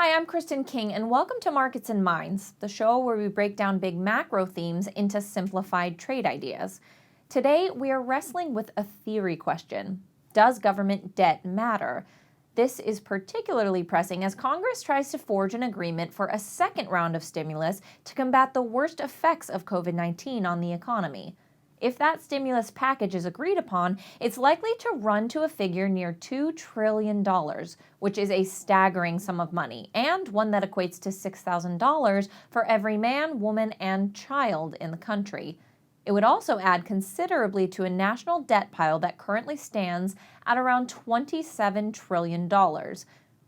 Hi, I'm Kristen King, and welcome to Markets and Minds, the show where we break down big macro themes into simplified trade ideas. Today, we are wrestling with a theory question. Does government debt matter? This is particularly pressing as Congress tries to forge an agreement for a second round of stimulus to combat the worst effects of COVID-19 on the economy. If that stimulus package is agreed upon, it's likely to run to a figure near $2 trillion, which is a staggering sum of money, and one that equates to $6,000 for every man, woman, and child in the country. It would also add considerably to a national debt pile that currently stands at around $27 trillion.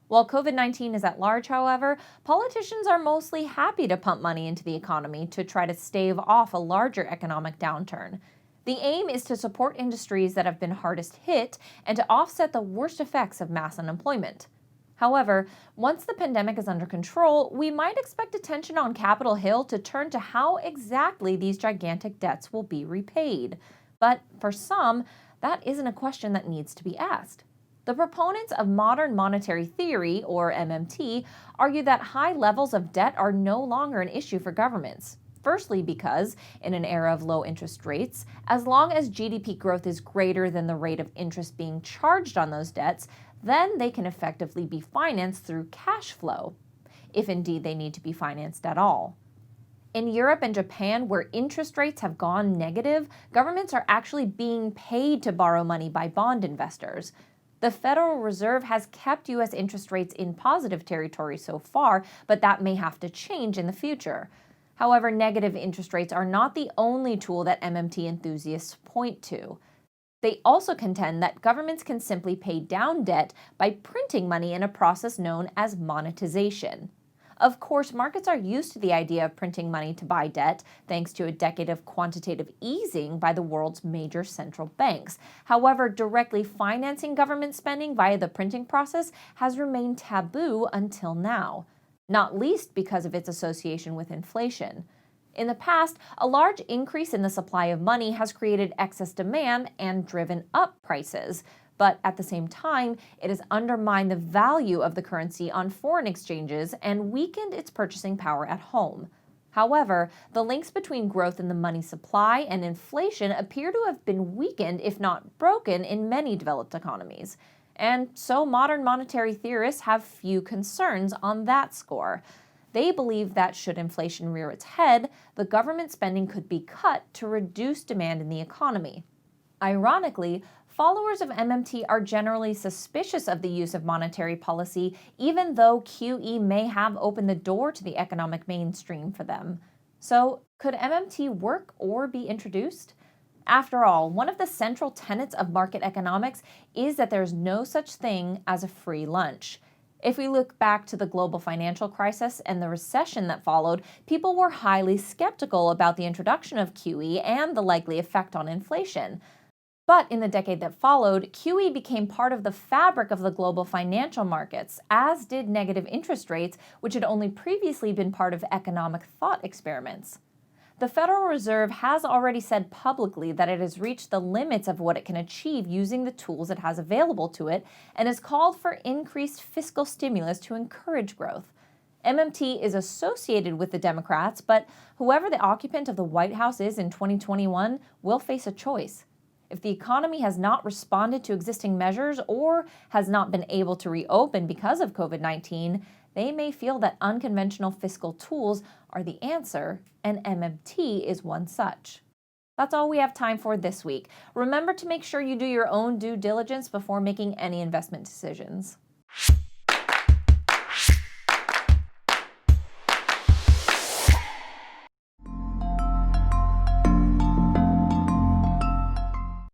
While COVID-19 is at large, however, politicians are mostly happy to pump money into the economy to try to stave off a larger economic downturn. The aim is to support industries that have been hardest hit and to offset the worst effects of mass unemployment. However, once the pandemic is under control, we might expect attention on Capitol Hill to turn to how exactly these gigantic debts will be repaid. But for some, that isn't a question that needs to be asked. The proponents of modern monetary theory, or MMT, argue that high levels of debt are no longer an issue for governments. Firstly, because, in an era of low interest rates, as long as GDP growth is greater than the rate of interest being charged on those debts, then they can effectively be financed through cash flow, if indeed they need to be financed at all. In Europe and Japan, where interest rates have gone negative, governments are actually being paid to borrow money by bond investors. The Federal Reserve has kept U.S. interest rates in positive territory so far, but that may have to change in the future. However, negative interest rates are not the only tool that MMT enthusiasts point to. They also contend that governments can simply pay down debt by printing money in a process known as monetization. Of course, markets are used to the idea of printing money to buy debt, thanks to a decade of quantitative easing by the world's major central banks. However, directly financing government spending via the printing process has remained taboo until now, not least because of its association with inflation. In the past, a large increase in the supply of money has created excess demand and driven up prices. But at the same time, it has undermined the value of the currency on foreign exchanges and weakened its purchasing power at home. However, the links between growth in the money supply and inflation appear to have been weakened, if not broken, in many developed economies. And so modern monetary theorists have few concerns on that score. They believe that should inflation rear its head, the government spending could be cut to reduce demand in the economy. Ironically, followers of MMT are generally suspicious of the use of monetary policy, even though QE may have opened the door to the economic mainstream for them. So, could MMT work or be introduced? After all, one of the central tenets of market economics is that there's no such thing as a free lunch. If we look back to the global financial crisis and the recession that followed, people were highly skeptical about the introduction of QE and the likely effect on inflation. But in the decade that followed, QE became part of the fabric of the global financial markets, as did negative interest rates, which had only previously been part of economic thought experiments. The Federal Reserve has already said publicly that it has reached the limits of what it can achieve using the tools it has available to it and has called for increased fiscal stimulus to encourage growth. MMT is associated with the Democrats, but whoever the occupant of the White House is in 2021 will face a choice. If the economy has not responded to existing measures or has not been able to reopen because of COVID-19, they may feel that unconventional fiscal tools are the answer, and MMT is one such. That's all we have time for this week. Remember to make sure you do your own due diligence before making any investment decisions.